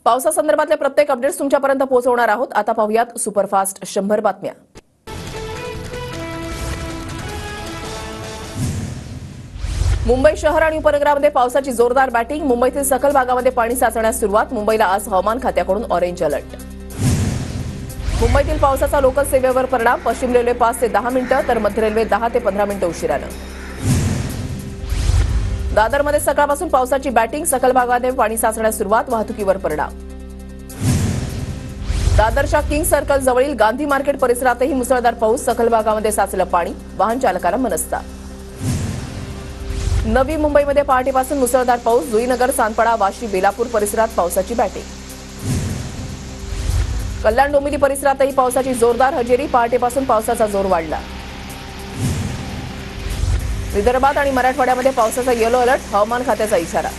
पावसासंदर्भातले प्रत्येक अपडेट्स तुमच्यापर्यंत पोहोचवणार आहोत। आता पाहूयात सुपरफास्ट 100 बातम्या। मुंबई शहर आणि उपनगरामध्ये पावसाची जोरदार बॅटिंग। मुंबईतील सखल भागामध्ये पाणी साचण्यास सुरुवात। मुंबईला आज हवामान खात्याकडून ऑरेंज अलर्ट। मुंबईतील पावसाचा लोकल सेवेवर परिणाम। पश्चिम रेल्वे 5 ते 10 मिनिटं तर मध्य रेल्वे 10 ते 15 मिनिटं उशिरानं। दादरमध्ये सकाळपासून पावसाची बॅटिंग। सखल भागामध्ये पाणी साचण्यास सुरुवात। वाहतुकीवर परिणाम। दादरच्या किंग सर्कल जवळील गांधी मार्केट परिसरातही मुसळधार पाऊस। सखल भागामध्ये साचलं पाणी। वाहन चालकाला मनस्ताप। नवी मुंबईमध्ये पहाटेपासून मुसळधार पाऊस। जुईनगर, सानपाडा, वाशी, बेलापूर परिसरात पावसाची बॅटिंग। कल्याण डोंबिवली परिसरातही पावसाची जोरदार हजेरी। पहाटेपासून पावसाचा जोर वाढला। विदर्भात आणि मराठवाड्यामध्ये पावसाचा येलो अलर्ट। हवामान खात्याचा इशारा।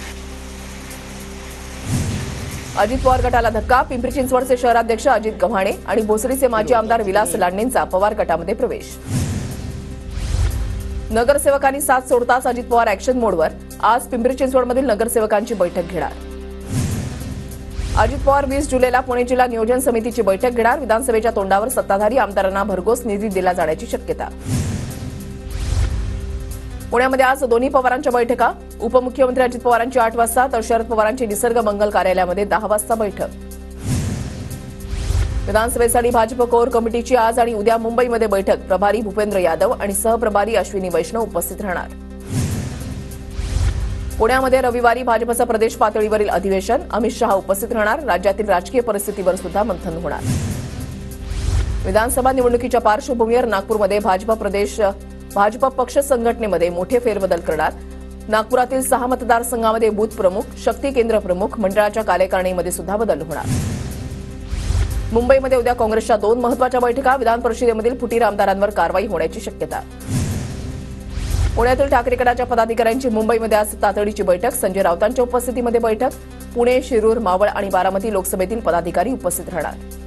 अजित पवार गटाला धक्का। पिंपरी चिंचवडचे शहराध्यक्ष अजित गव्हाणे आणि भोसरीचे माजी आमदार विलास लांडेंचा पवार गटामध्ये प्रवेश। नगरसेवकांनी साथ सोडताच अजित पवार ऍक्शन मोडवर। आज पिंपरी चिंचवडमधील नगरसेवकांची बैठक घेणार। अजित पवार 20 जुलैला पुणे जिल्हा नियोजन समितीची बैठक घेणार। विधानसभेच्या तोंडावर सत्ताधारी आमदारांना भरघोस निधी दिला जाण्याची शक्यता। पुण्यामध्ये आज दोन्ही पवारांच्या बैठका। उपमुख्यमंत्री अजित पवारांची 8 वाजता तर शरद पवारांची निसर्ग मंगल कार्यालयामध्ये 10 वाजता बैठक। विधानसभेसाठी भाजप कोर कमिटीची आज आणि उद्या मुंबईमध्ये बैठक। प्रभारी भूपेंद्र यादव आणि सहप्रभारी अश्विनी वैष्णव उपस्थित राहणार। पुण्यामध्ये रविवारी भाजपचं प्रदेश पातळीवरील अधिवेशन। अमित शहा उपस्थित राहणार। राज्यातील राजकीय परिस्थितीवर सुद्धा मंथन होणार। विधानसभा निवडणुकीच्या पार्श्वभूमीवर नागपूरमध्ये भाजप पक्ष संघटनेमध्ये मोठे फेरबदल करणार। नागपुरातील 6 मतदारसंघामध्ये बूथ प्रमुख, शक्ती केंद्र प्रमुख, मंडळाच्या कार्यकारिणीमध्ये सुद्धा बदल होणार। मुंबईमध्ये उद्या काँग्रेसच्या 2 महत्त्वाच्या बैठका। विधान परिषदेमधील फुटीर आमदारांवर कारवाई होण्याची शक्यता। पुण्यातील ठाकरे गटाच्या पदाधिकाऱ्यांची मुंबईमध्ये आज तातडीची बैठक। संजय राऊतांच्या उपस्थितीमध्ये बैठक। पुणे, शिरूर, मावळ आणि बारामती लोकसभेतील पदाधिकारी उपस्थित राहणार।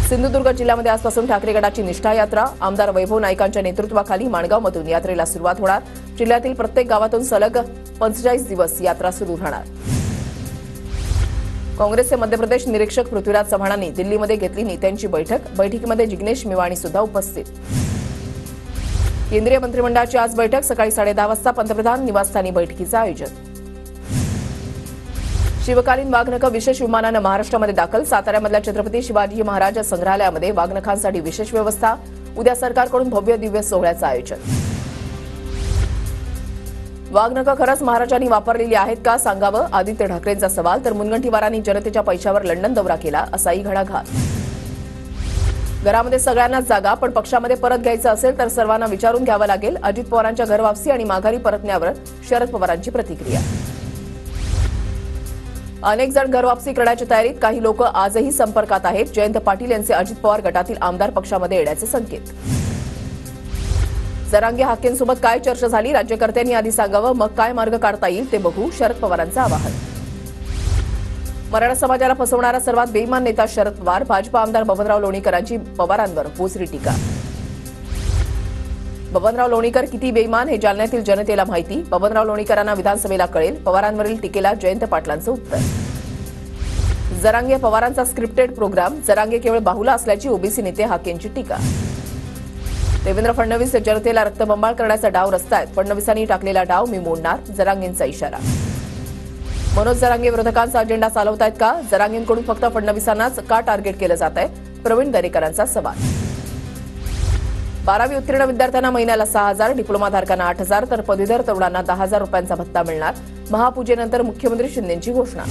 सिंधुदुर्ग जिल्ह्यामध्ये आजपासून ठाकरे गटाची निष्ठा यात्रा। आमदार वैभव नाईकांच्या नेतृत्वाखाली माणगावमधून यात्रेला सुरुवात होणार। जिल्ह्यातील प्रत्येक गावातून सलग 45 दिवस यात्रा सुरू राहणार। काँग्रेसचे मध्य प्रदेश निरीक्षक पृथ्वीराज चव्हाणांनी दिल्लीमध्ये घेतली नेत्यांची बैठक। बैठकीमध्ये जिग्नेश मेवाणी सुद्धा उपस्थित। केंद्रीय मंत्रिमंडळाची आज बैठक। सकाळी 10:30 वाजता पंतप्रधान निवासस्थानी बैठकीचं आयोजन। शिवकालीन वाघनखं विशेष विमानानं महाराष्ट्रामध्ये दाखल। साताऱ्यामधल्या छत्रपती शिवाजी महाराज संग्रहालयामध्ये वाघनखांसाठी विशेष व्यवस्था। उद्या सरकारकडून भव्य दिव्य सोहळ्याचं आयोजन। वाघनखं खरंच महाराजांनी वापरलेली आहेत का सांगावं, आदित्य ठाकरेंचा सवाल। तर मुनगंटीवारांनी जनतेच्या पैशावर लंडन दौरा केला असाही घणाघात। घरामध्ये सगळ्यांनाच जागा, पण पक्षामध्ये परत घ्यायचं असेल तर सर्वांना विचारून घ्यावं लागेल। अजित पवारांच्या घरवापसी आणि माघारी परतण्यावर शरद पवारांची प्रतिक्रिया। अनेक जण घरवापसी करण्याच्या तयारीत। काही लोक आजही संपर्कात आहेत। जयंत पाटील यांचे अजित पवार गटातील आमदार पक्षामध्ये येण्याचे संकेत। जरांगे हाकेंसोबत काय चर्चा झाली, राज्यकर्त्यांनी आधी सांगावं, मग काय मार्ग काढता येईल ते बघू, शरद पवारांचं आवाहन। मराठा समाजाला फसवणारा सर्वात बेईमान नेता शरद पवार। भाजप आमदार बबनराव लोणीकरांची पवारांवर बोचरी टीका। बबनराव लोणीकर किती बेईमान हे जालन्यातील जनतेला माहिती। बबनराव लोणीकरांना विधानसभेला कळेल। पवारांवरील टीकेला जयंत पाटलांचं उत्तर। जरांगे पवारांचा स्क्रिप्टेड प्रोग्राम। जरांगे केवळ बाहुला असल्याची ओबीसी नेते हाकेंची टीका। देवेंद्र फडणवीस जनतेला रक्तबंबाळ करण्याचा डाव रचतायत। फडणवीसांनी टाकलेला डाव मी मोडणार, जरांगेंचा इशारा। मनोज जरांगे विरोधकांचा अजेंडा चालवतायत का? जरांगेंकडून फक्त फडणवीसांनाच का टार्गेट केलं जात आहे? प्रवीण दरेकरांचा सवाल। 12वी उत्तीर्ण विद्यार्थ्यांना महिन्याला 6,000, डिप्लोमाधारकांना 8,000 तर पदवीधर तरुणांना 10,000 रुपयांचा भत्ता मिळणार। महापूजेनंतर मुख्यमंत्री शिंदेंची घोषणा।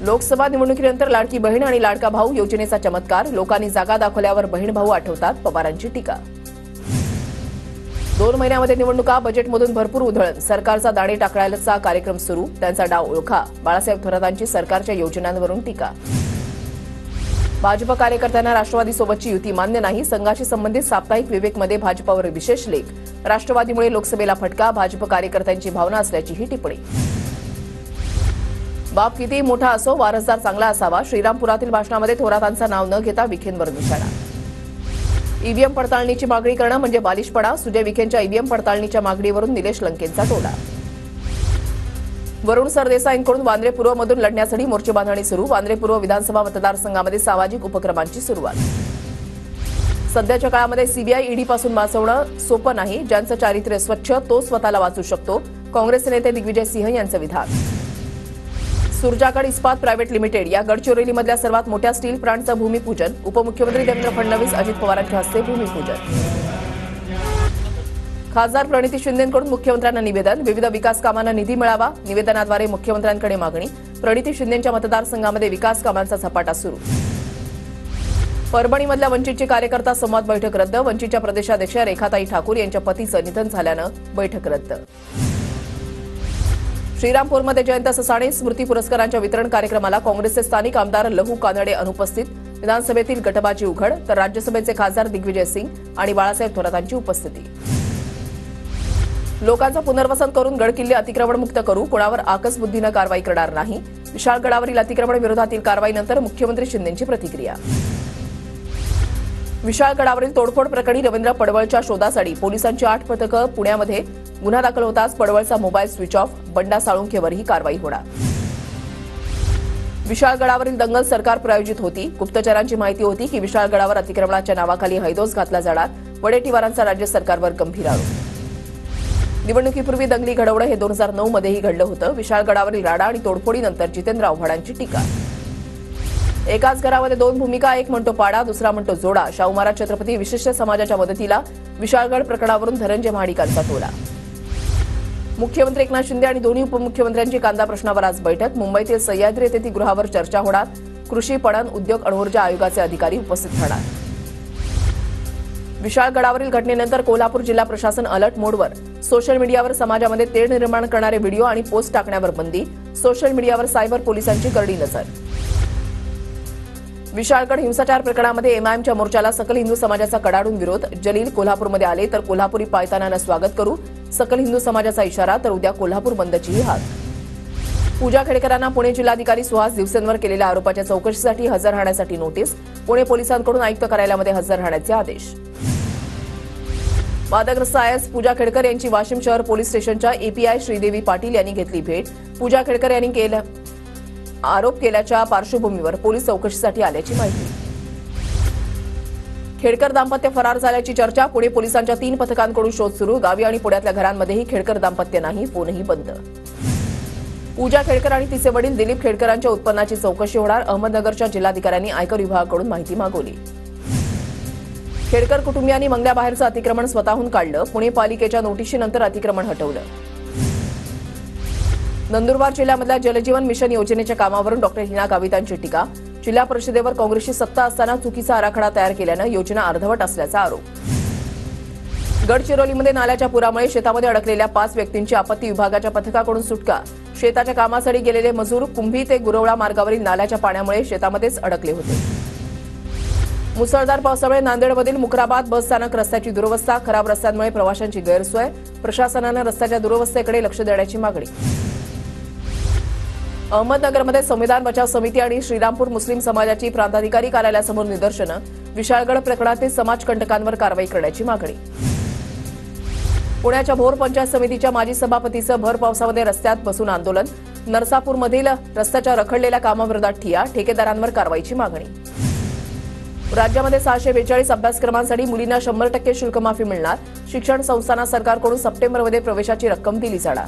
लोकसभा निवडणुकीनंतर लाडकी बहीण आणि लाडका भाऊ योजनेचा चमत्कार। लोकांनी जागा दाखवल्यावर बहीण भाऊ आठवतात, पवारांची टीका। 2 महिन्यामध्ये निवडणुका, बजेटमधून भरपूर उधळण। सरकारचा दाणे टाकण्याचा कार्यक्रम सुरू, त्यांचा डाव ओळखा। बाळासाहेब थोरातांची सरकारच्या योजनांवरून टीका। भाजप कार्यकर्त्यांना राष्ट्रवादीसोबतची युती मान्य नाही। संघाशी संबंधित साप्ताहिक विवेकमध्ये भाजपवर विशेष लेख। राष्ट्रवादीमुळे लोकसभेला फटका, भाजप कार्यकर्त्यांची भावना असल्याचीही टिप्पणी। बाप किती मोठा असो, वारसदार चांगला असावा। श्रीरामपुरातील भाषणामध्ये थोरातांचं नाव न घेता विखेंवर निशाणा। ईव्हीएम पडताळणीची मागणी करणं म्हणजे बालिशपणा। सुजय विखेंच्या ईव्हीएम पडताळणीच्या मागणीवरून निलेश लंकेंचा टोला। वरुण सरदेसाईंकडून वांद्रे पूर्वमधून लढण्यासाठी मोर्चे बांधणी सुरू. वांद्रे पूर्व विधानसभा मतदारसंघामध्ये सामाजिक उपक्रमांची सुरुवात. सध्याच्या काळामध्ये सीबीआय ईडीपासून वाचवणं सोपं नाही. ज्यांचं चारित्र्य स्वच्छ तो स्वतःला वाचू शकतो. काँग्रेस नेते दिग्विजय सिंह यांचं विधान. सुरजागड इस्पात प्रायव्हेट लिमिटेड या गडचिरोलीमधल्या सर्वात मोठ्या स्टील प्लांटचं भूमिपूजन. उपमुख्यमंत्री देवेंद्र फडणवीस अजित पवारांच्या हस्ते भूमिपूजन. खासदार प्रणिती शिंदेंकडून मुख्यमंत्र्यांना निवेदन. विविध विकास कामांना निधी मिळावा. निवेदनाद्वारे मुख्यमंत्र्यांकडे मागणी. प्रणिती शिंदेंच्या मतदारसंघामध्ये विकास कामांचा झपाटा सुरू. परभणीमधल्या वंचितची कार्यकर्ता संवाद बैठक रद्द. वंचितच्या प्रदेशाध्यक्ष रेखाताई ठाकूर यांच्या पतीचं निधन झाल्यानं बैठक रद्द. श्रीरामपूरमध्ये जयंत ससाणे स्मृती पुरस्कारांच्या वितरण कार्यक्रमाला काँग्रेसचे स्थानिक आमदार लहू कानडे अनुपस्थित. विधानसभेतील गटबाजी उघड तर राज्यसभेचे खासदार दिग्विजय सिंग आणि बाळासाहेब थोरातांची उपस्थिती. लोकांचं पुनर्वसन करून गडकिल्ले अतिक्रमणमुक्त करू. कोणावर आकसबुद्धीनं कारवाई करणार नाही. विशाळगडावरील अतिक्रमण विरोधातील कारवाईनंतर मुख्यमंत्री शिंदेंची प्रतिक्रिया. विशाळगडावरील तोडफोड प्रकरणी रवींद्र पडवळच्या शोधासाठी पोलिसांची 8 पथकं पुण्यामध्ये. गुन्हा दाखल होताच पडवळचा मोबाईल स्विच ऑफ. बंडा साळुंखेवरही कारवाई होणार. विशाळगडावरील दंगल सरकार प्रायोजित होती. गुप्तचरांची माहिती होती की विशाळगडावर अतिक्रमणाच्या नावाखाली हैदोस घातला जाणार. वडेट्टीवारांचा राज्य सरकारवर गंभीर आरोप. निवडणुकीपूर्वी दंगली घडवणं हे 2009 मध्येही घडलं होतं. विशाळगडावरील राडा आणि तोडफोडीनंतर जितेंद्र आव्हाडांची टीका. एकाच घरामध्ये 2 भूमिका. एक म्हणतो पाडा, दुसरा म्हणतो जोडा. शाहू महाराज छत्रपती विशिष्ट समाजाच्या मदतीला. विशाळगड प्रकरणावरून धनंजय महाडिकांचा टोला. मुख्यमंत्री एकनाथ शिंदे आणि दोन्ही उपमुख्यमंत्र्यांची कांदा प्रश्नावर आज बैठक. मुंबईतील सह्याद्री अतिथीगृहावर चर्चा होणार. कृषी, पणन, उद्योग, अणुऊर्जा आयोगाचे अधिकारी उपस्थित राहणार. विशाळगडावरील घटनेनंतर कोल्हापूर जिल्हा प्रशासन अलर्ट मोडवर. सोशल मीडियावर समाजामध्ये तेढ निर्माण करणारे व्हिडिओ आणि पोस्ट टाकण्यावर बंदी. सोशल मीडियावर सायबर पोलिसांची करडी नजर. विशाळगड हिंसाचार प्रकरणामध्ये एमआयएमच्या मोर्चाला सकल हिंदू समाजाचा कडाडून विरोध. जलील कोल्हापूरमध्ये आले तर कोल्हापुरी पायतानानं स्वागत करू. सकल हिंदू समाजाचा इशारा. तर उद्या कोल्हापूर बंदचीही हाक. पूजा खेडकरांना पुणे जिल्हाधिकारी सुहास दिवसेंवर केलेल्या आरोपाच्या चौकशीसाठी हजर राहण्यासाठी नोटीस. पुणे पोलिसांकडून आयुक्त कार्यालयामध्ये हजर राहण्याचे आदेश. वादग्रस्त आयएस पूजा खेडकर यांची वाशिम शहर पोलीस स्टेशनच्या एपीआय श्रीदेवी पाटील यांनी घेतली भेट. पूजा खेडकर यांनी आरोप केल्याच्या पार्श्वभूमीवर पोलीस चौकशीसाठी आल्याची माहिती. खेडकर दाम्पत्य फरार झाल्याची चर्चा. पुणे पोलिसांच्या 3 पथकांकडून शोध सुरू. गावी आणि पुण्यातल्या घरांमध्येही खेडकर दाम्पत्य नाही. फोनही बंद. पूजा खेडकर आणि तिचे वडील दिलीप खेडकरांच्या उत्पन्नाची चौकशी होणार. अहमदनगरच्या जिल्हाधिकाऱ्यांनी आयकर विभागाकडून माहिती मागवली. खेडकर कुटुंबियांनी मंगल्याबाहेरचं अतिक्रमण स्वतःहून काढलं. पुणे पालिकेच्या नोटिशीनंतर अतिक्रमण हटवलं. नंदुरबार जिल्ह्यामधल्या जलजीवन मिशन योजनेच्या कामावरून डॉ. हिना गावितांची टीका. जिल्हा परिषदेवर काँग्रेसची सत्ता असताना चुकीचा आराखडा तयार केल्यानं योजना अर्धवट असल्याचा आरोप. गडचिरोलीमध्ये नाल्याच्या पुरामुळे शेतामध्ये अडकलेल्या 5 व्यक्तींची आपत्ती विभागाच्या पथकाकडून सुटका. शेताच्या कामासाठी गेलेले मजूर कुंभी ते गुरवळा मार्गावरील नाल्याच्या पाण्यामुळे शेतामध्येच अडकले होते. मुसळधार पावसामुळे नांदेडमधील मुकराबाद बस स्थानक रस्त्याची दुरवस्था. खराब रस्त्यांमुळे प्रवाशांची गैरसोय. प्रशासनानं रस्त्याच्या दुरवस्थेकडे लक्ष देण्याची मागणी. अहमदनगरमध्ये संविधान बचाव समिती आणि श्रीरामपूर मुस्लिम समाजाची प्रांताधिकारी कार्यालयासमोर निदर्शनं. विशाळगड प्रकरणातील समाजकंटकांवर कारवाई करण्याची मागणी. पुण्याच्या भोर पंचायत समितीच्या माजी सभापतीचं भर पावसामध्ये रस्त्यात बसून आंदोलन. नरसापूरमधील रस्त्याच्या रखडलेल्या कामाविरोधात ठिय्या. ठेकेदारांवर कारवाईची मागणी. राज्यामध्ये 642 अभ्यासक्रमांसाठी मुलींना 100% शुल्क माफी मिळणार. शिक्षण संस्थांना सरकारकडून सप्टेंबरमध्ये प्रवेशाची रक्कम दिली जाणार.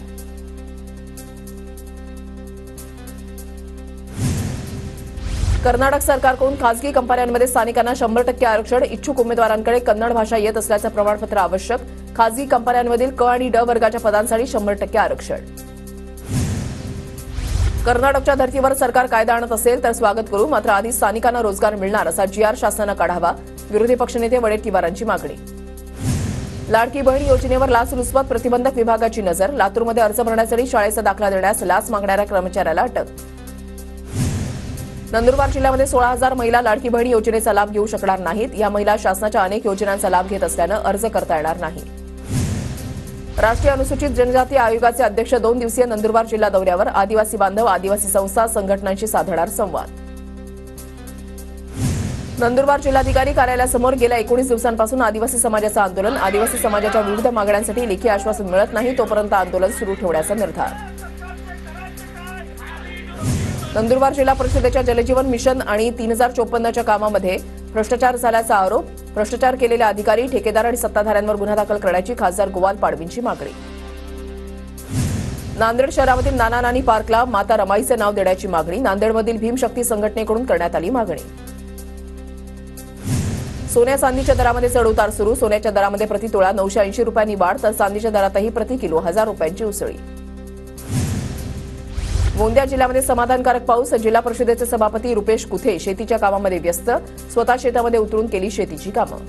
कर्नाटक सरकारकडून खासगी कंपन्यांमध्ये स्थानिकांना 100% आरक्षण. इच्छुक उमेदवारांकडे कन्नड भाषा येत असल्याचं प्रमाणपत्र आवश्यक. खासगी कंपन्यांमधील क आणि ड वर्गाच्या पदांसाठी 100% आरक्षण. कर्नाटकच्या धर्तीवर सरकार कायदा आणत असेल तर स्वागत करू. मात्र आधी स्थानिकांना रोजगार मिळणार असा GR शासनानं काढावा. विरोधी पक्षनेते वडेट्टीवारांची मागणी. लाडकी बहीण योजनेवर लाचलुचपत प्रतिबंधक विभागाची नजर. लातूरमध्ये अर्ज भरण्यासाठी शाळेचा दाखला देण्यास लाच मागणाऱ्या कर्मचाऱ्याला अटक. नंदुरबार जिल्ह्यामध्ये 16,000 महिला लाडकी बहीण योजनेचा लाभ घेऊ शकणार नाहीत. या महिला शासनाच्या अनेक योजनांचा लाभ घेत असल्यानं अर्ज करता येणार नाही. राष्ट्रीय अनुसूचित जनजाती आयोगाचे अध्यक्ष 2 दिवसीय नंदुरबार जिल्हा दौऱ्यावर. आदिवासी बांधव, आदिवासी संस्था, संघटनांशी साधणार संवाद. नंदुरबार जिल्हाधिकारी कार्यालयासमोर गेल्या 19 दिवसांपासून आदिवासी समाजाचं आंदोलन. आदिवासी समाजाच्या विविध मागण्यांसाठी लेखी आश्वासन मिळत नाही तोपर्यंत आंदोलन सुरू ठेवण्याचा निर्धार. नंदुरबार जिल्हा परिषदेच्या जलजीवन मिशन आणि 3054च्या कामामध्ये भ्रष्टाचार झाल्याचा आरोप. भ्रष्टाचार केलेले अधिकारी, ठेकेदार आणि सत्ताधाऱ्यांवर गुन्हा दाखल करण्याची खासदार गोवाल पाडवींची मागणी. नांदेड शहरामधील नाना नानी पार्कला माता रमाईचे नाव देण्याची मागणी. नांदेडमधील भीमशक्ती संघटनेकडून करण्यात आली मागणी. सोन्या चांदीच्या दरामध्ये चढउतार सुरू. सोन्याच्या दरामध्ये प्रति तोळा 980 रुपयांनी वाढ, तर चांदीच्या दरातही प्रति किलो 1000 रुपयांची उसळी. गोंदिया जिल्ह्यामध्ये समाधानकारक पाऊस. जिल्हा परिषदेचे सभापती रुपेश कुथे शेतीच्या कामामध्ये व्यस्त. स्वतः शेतामध्ये उतरून केली शेतीची कामं.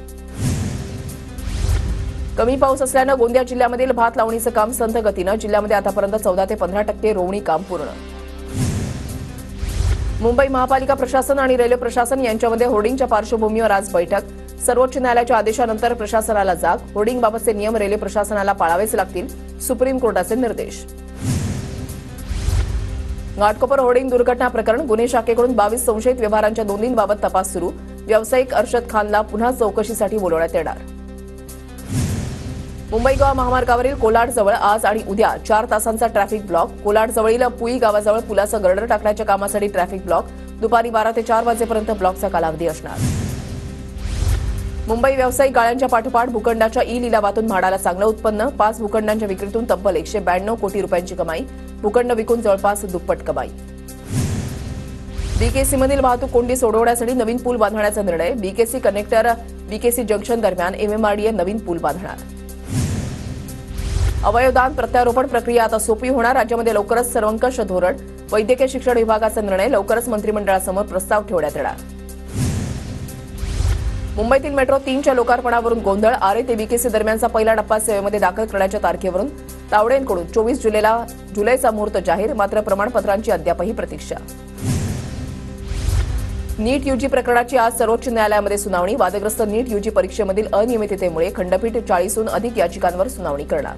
कमी पाऊस असल्यानं गोंदिया जिल्ह्यामधील भात लावणीचं काम संथ गतीनं. जिल्ह्यामध्ये आतापर्यंत 14 ते 15% रोवणी काम पूर्ण. मुंबई महापालिका प्रशासन आणि रेल्वे प्रशासन यांच्यामध्ये होर्डिंगच्या पार्श्वभूमीवर आज बैठक. सर्वोच्च न्यायालयाच्या आदेशानंतर प्रशासनाला जाग. होर्डिंगबाबतचे नियम रेल्वे प्रशासनाला पाळावेच लागतील. सुप्रीम कोर्टाचे निर्देश. घाटकोपर होर्डिंग दुर्घटना प्रकरण. गुन्हे शाखेकडून 22 संशयित व्यवहारांच्या नोंदींबाबत तपास सुरू. व्यावसायिक अर्शद खानला पुन्हा चौकशीसाठी बोलवण्यात येणार. मुंबई गोवा महामार्गावरील कोलाडजवळ आज आणि उद्या 4 तासांचा ट्रॅफिक ब्लॉक. कोलाडजवळील पुई गावाजवळ पुलाचं गर्डर टाकण्याच्या कामासाठी ट्रॅफिक ब्लॉक. दुपारी 12 ते 4 वाजेपर्यंत ब्लॉकचा कालावधी असणार. मुंबई व्यावसायिक गाळ्यांच्या पाठोपाठ भूखंडाच्या ई लिलावातून म्हाडाला चांगलं उत्पन्न. 5 भूखंडांच्या विक्रीतून तब्बल 192 कोटी रुपयांची कमाई. भूखंड विकून जवळपास दुप्पट कमाई. बीकेसीमधील वाहतूक कोंडी सोडवण्यासाठी नवीन पूल बांधण्याचा निर्णय. बीकेसी कनेक्टर बीकेसी जंक्शन दरम्यान एमएमआरडीए नवीन पूल बांधणार. अवयवदान प्रत्यारोपण प्रक्रिया आता सोपी होणार. राज्यामध्ये लवकरच सर्वंकष धोरण. वैद्यकीय शिक्षण विभागाचा निर्णय. लवकरच मंत्रिमंडळासमोर प्रस्ताव ठेवण्यात येणार. मुंबईतील मेट्रो 3च्या लोकार्पणावरून गोंधळ. आरे ते बीकेसी दरम्यानचा पहिला टप्पा सेवेमध्ये दाखल करण्याच्या तारखेवरून तावडेंकडून 24 जुलैचा मुहूर्त जाहीर. मात्र प्रमाणपत्रांची अद्यापही प्रतीक्षा. नीट यूजी प्रकरणाची आज सर्वोच्च न्यायालयामध्ये सुनावणी. वादग्रस्त नीट यूजी परीक्षेमधील अनियमिततेमुळे खंडपीठ 40हून अधिक याचिकांवर सुनावणी करणार.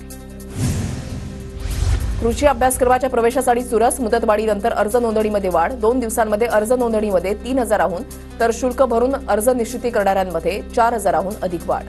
कृषी अभ्यासक्रमाच्या प्रवेशासाठी चुरस. मुदतवाढीनंतर अर्ज नोंदणीमध्ये वाढ. 2 दिवसांमध्ये अर्ज नोंदणीमध्ये 3000हून तर शुल्क भरून अर्ज निश्चिती करणाऱ्यांमध्ये 4000हून अधिक वाढ.